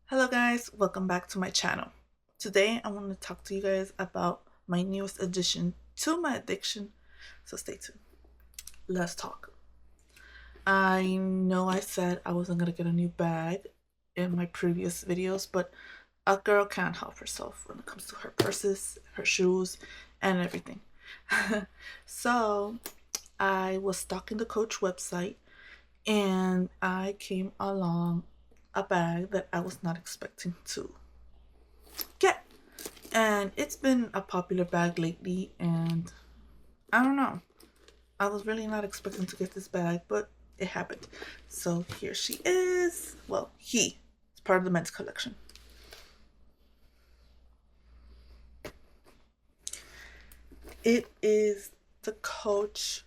Hello guys, welcome back to my channel. Today I want to talk to you guys about my newest addition to my addiction, so stay tuned. Let's talk. I know I said I wasn't going to get a new bag in my previous videos, but a girl can't help herself when it comes to her purses, her shoes, and everything. So I was stalking the Coach website and I came along a bag that I was not expecting to get. And it's been a popular bag lately, and I don't know. I was really not expecting to get this bag, but it happened. So here she is. Well, he. It's part of the men's collection. It is the Coach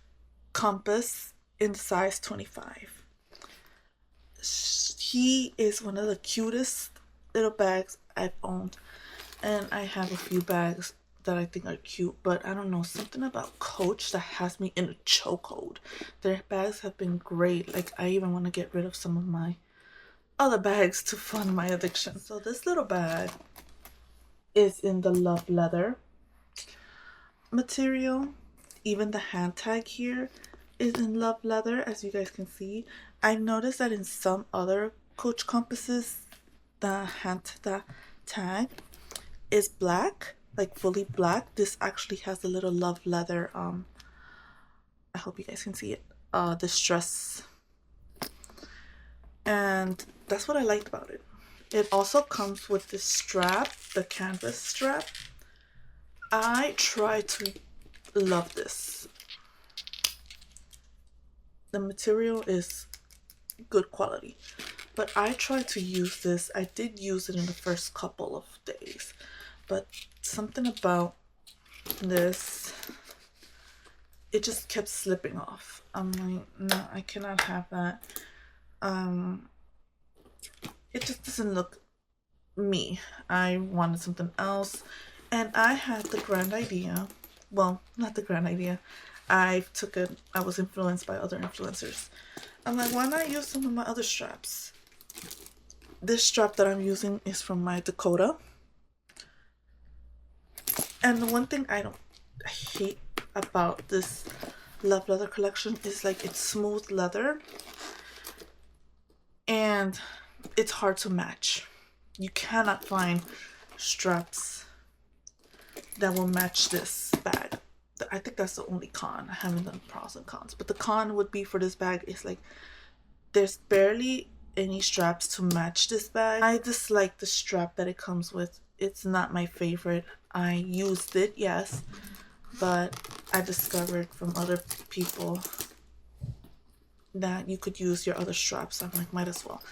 Compass in size 25. He is one of the cutest little bags I've owned, and I have a few bags that I think are cute, but I don't know, something about Coach that has me in a chokehold. Their bags have been great. Like, I even want to get rid of some of my other bags to fund my addiction. So this little bag is in the love leather material. Even the hand tag here is in love leather, as you guys can see. I noticed that in some other Coach compasses, the tag is black, like fully black. This actually has a little love leather, I hope you guys can see it, distress. And that's what I liked about it. It also comes with this strap, the canvas strap. I try to love this. The material is good quality, but I try to use this. I did use it in the first couple of days, but something about this, it just kept slipping off. I'm like, no, I cannot have that. It just doesn't look me. I wanted something else, and I had the grand idea, well, not the grand idea, I was influenced by other influencers. I'm like, why not use some of my other straps? This strap that I'm using is from my Dakota. And the one thing I hate about this love leather collection is like it's smooth leather and it's hard to match. You cannot find straps that will match this bag. I think that's the only con. I haven't done pros and cons, but the con would be for this bag is like there's barely any straps to match this bag. I dislike the strap that it comes with. It's not my favorite. I used it, yes, but I discovered from other people that you could use your other straps. I'm like, might as well.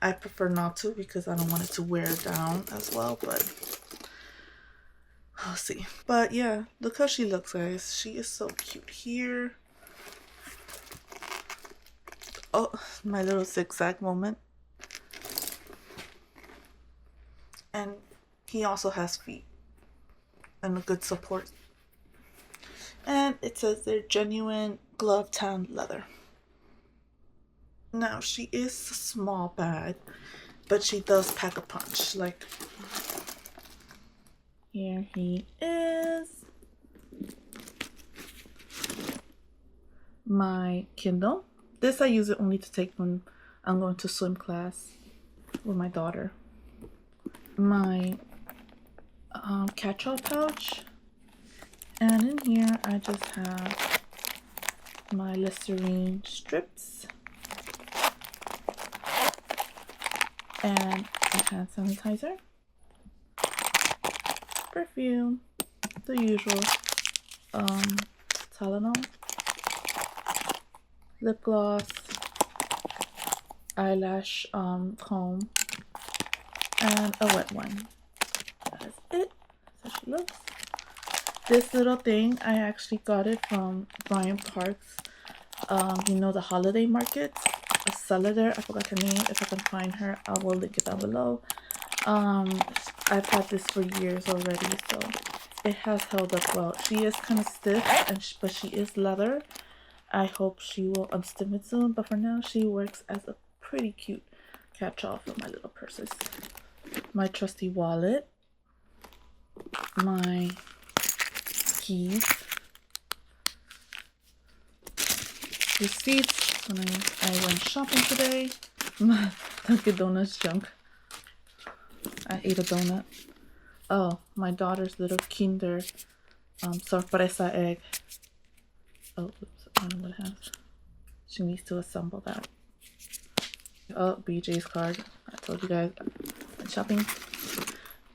I prefer not to because I don't want it to wear down as well, but I'll see. But yeah, look how she looks, guys. She is so cute here. Oh, my little zigzag moment. And he also has feet and a good support. And it says they're genuine glove tanned leather. Now, she is a small bag, but she does pack a punch. Like, here he is. My Kindle. This I use it only to take when I'm going to swim class with my daughter. My catch-all pouch. And in here I just have my Listerine strips and a hand sanitizer, perfume, the usual, Tylenol, lip gloss, eyelash comb, and a wet one. That's it. So she looks. This little thing, I actually got it from Brian Park's, you know, the holiday market. A seller there, I forgot her name. If I can find her, I will link it down below. I've had this for years already, so it has held up well. She is kind of stiff, but she is leather. I hope she will unstim it soon, but for now she works as a pretty cute catch-all for my little purses. my trusty wallet, my keys, receipts when I went shopping today, my Dunkin' Donuts junk. I ate a donut. Oh, my daughter's little Kinder sorpresa egg. Oh, oops, I don't know what it has. She needs to assemble that. Oh, BJ's card. I told you guys I'm shopping.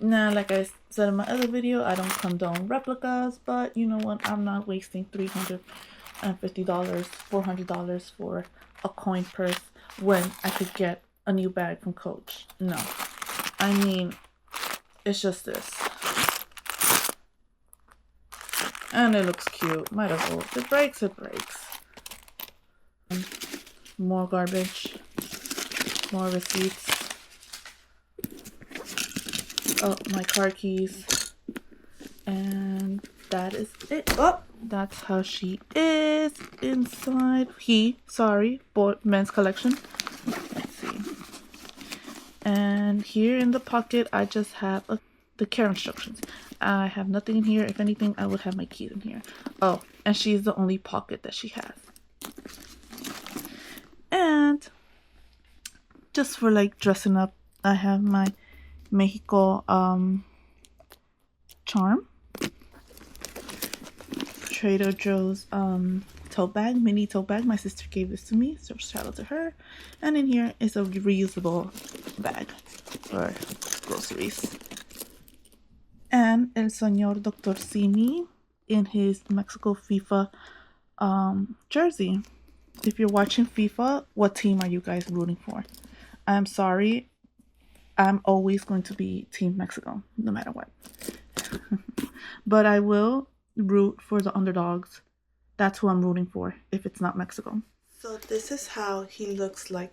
Now, like I said in my other video, I don't condone replicas, but you know what? I'm not wasting $350, $400 for a coin purse when I could get a new bag from Coach. No. I mean, it's just this. And it looks cute. Might as well. If it breaks, it breaks. More garbage. More receipts. Oh, my car keys. And that is it. Oh, that's how she is inside. Men's collection. Let's see. And here in the pocket, I just have the care instructions. I have nothing in here. If anything, I would have my keys in here. Oh, and she's the only pocket that she has. And just for like dressing up, I have my Mexico charm. Trader Joe's tote bag, mini tote bag. My sister gave this to me, so shout out to her. And in here is a reusable bag for groceries. And El Señor Dr. Simi in his Mexico FIFA jersey. If you're watching FIFA, what team are you guys rooting for? I'm sorry, I'm always going to be Team Mexico, no matter what. But I will root for the underdogs. That's who I'm rooting for if it's not Mexico. So this is how he looks like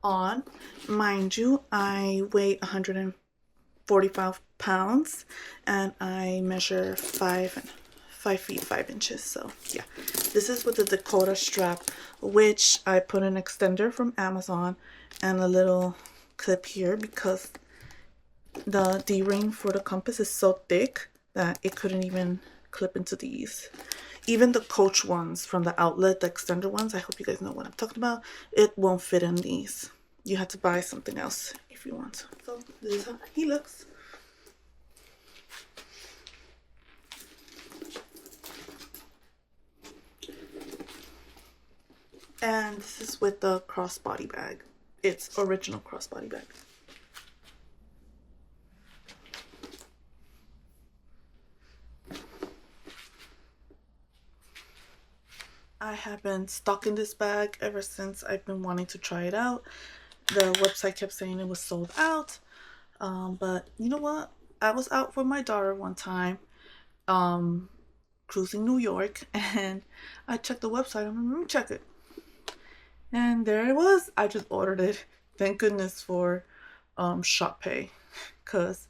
on. Mind you, I weigh 145 pounds and I measure 5 feet 5 inches. So yeah, this is with the Dakota strap, which I put an extender from Amazon and a little clip here because the D-ring for the compass is so thick that it couldn't even clip into these. Even the Coach ones from the outlet, the extender ones, I hope you guys know what I'm talking about, it won't fit in these. You have to buy something else if you want. So this is how he looks. And this is with the crossbody bag. It's original crossbody bag. I have been stocking this bag ever since I've been wanting to try it out. The website kept saying it was sold out. But you know what? I was out with my daughter one time, cruising New York, and I checked the website. I'm like, let me check it. And there it was. I just ordered it. Thank goodness for Shop Pay, because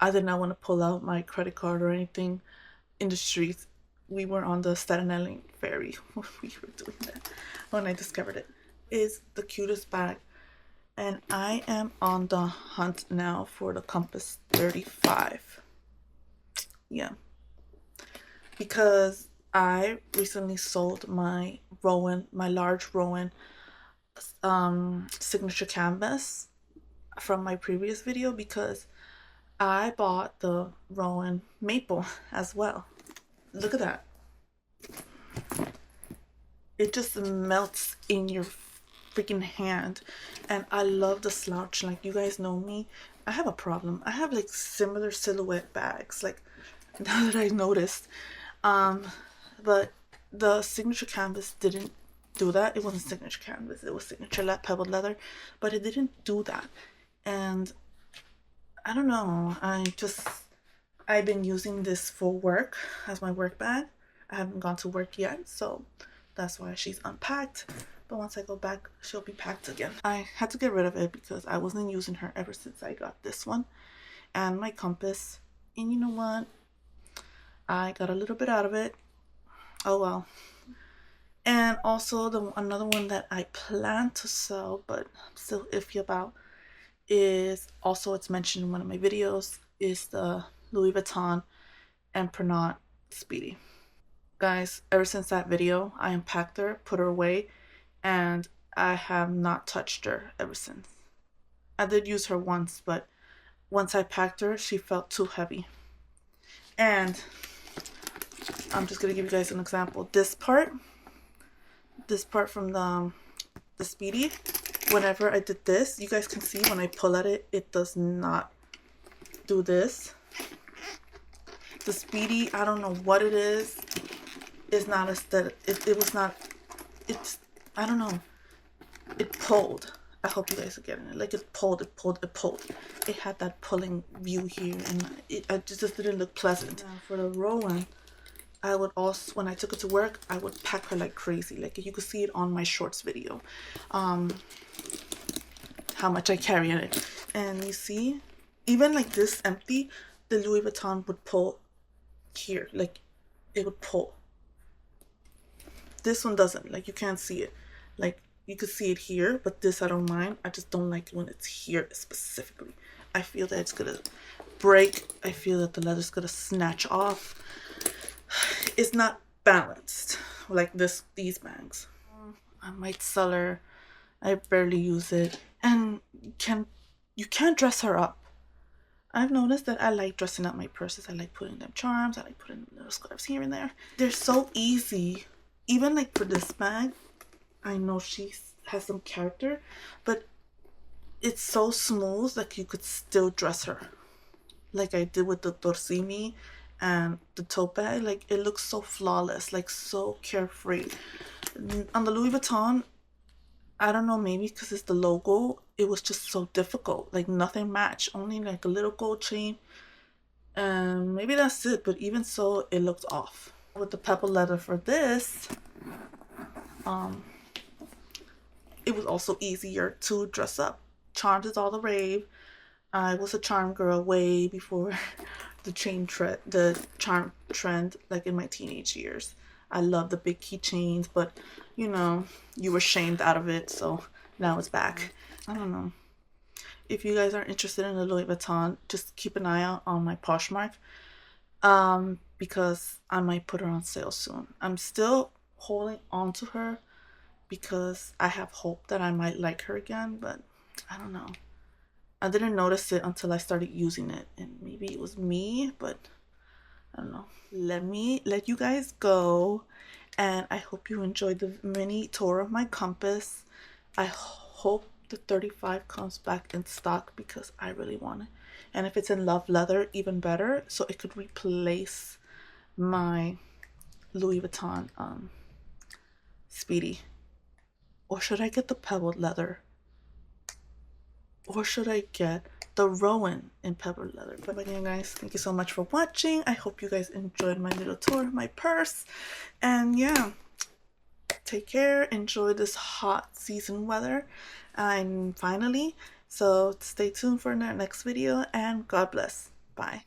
I did not want to pull out my credit card or anything in the streets. We were on the Staten Island ferry when we were doing that when I discovered it. It's the cutest bag. And I am on the hunt now for the Compass 35. Yeah. Because I recently sold my Rowan, my large Rowan signature canvas from my previous video because I bought the Rowan maple as well. Look at that. It just melts in your freaking hand. And I love the slouch. Like, you guys know me, I have a problem. I have like similar silhouette bags, like, now that I noticed. But the signature canvas didn't do that. It wasn't signature canvas, it was signature Pebble leather, but it didn't do that. And I don't know, I've been using this for work as my work bag. I haven't gone to work yet, so that's why she's unpacked. But once I go back, she'll be packed again. I had to get rid of it because I wasn't using her ever since I got this one and my compass. And you know what? I got a little bit out of it. Oh well. And also another one that I plan to sell, but I'm still iffy about, is also, it's mentioned in one of my videos, is the Louis Vuitton Emprenaut Speedy. Guys, ever since that video, I unpacked her, put her away, and I have not touched her ever since. I did use her once, but once I packed her, she felt too heavy. And I'm just gonna give you guys an example. This part from the Speedy, whenever I did this, you guys can see when I pull at it, it does not do this. The Speedy, I don't know what it is not aesthetic. It was not, it's, I don't know. It pulled. I hope you guys are getting it. Like it pulled. It had that pulling view here, and it just didn't look pleasant. Now for the Rowan, I would also, when I took it to work, I would pack her like crazy. Like you could see it on my shorts video, how much I carry in it. And you see, even like this empty, the Louis Vuitton would pull here. Like it would pull. This one doesn't. Like you can't see it. Like you could see it here, but this I don't mind. I just don't like it when it's here specifically. I feel that it's gonna break. I feel that the leather's gonna snatch off. It's not balanced like these bags. I might sell her. I barely use it, and you can't dress her up. I've noticed that I like dressing up my purses. I like putting them charms. I like putting little scarves here and there. They're so easy. Even like for this bag, I know she has some character, but it's so smooth that you could still dress her. Like I did with the Torsini and the tote bag. Like it looks so flawless, like so carefree. On the Louis Vuitton, I don't know, maybe because it's the logo, it was just so difficult. Like nothing matched, only like a little gold chain. And maybe that's it, but even so, it looked off. With the Pebble leather for this, it was also easier to dress up. Charms is all the rave. I was a charm girl way before the charm trend, like in my teenage years. I love the big keychains, but you know, you were shamed out of it, so now it's back. I don't know. If you guys are interested in the Louis Vuitton, just keep an eye out on my Poshmark, because I might put her on sale soon. I'm still holding on to her because I have hope that I might like her again, but I don't know. I didn't notice it until I started using it, and maybe it was me, but I don't know. Let me let you guys go, and I hope you enjoyed the mini tour of my compass. I hope the 35 comes back in stock because I really want it. And if it's in love leather, even better, so it could replace my Louis Vuitton Speedy. Or should I get the Pebble leather? Or should I get the Rowan in Pebble leather? But again, guys, thank you so much for watching. I hope you guys enjoyed my little tour of my purse. And yeah, take care. Enjoy this hot season weather. And finally, so stay tuned for our next video, and God bless. Bye.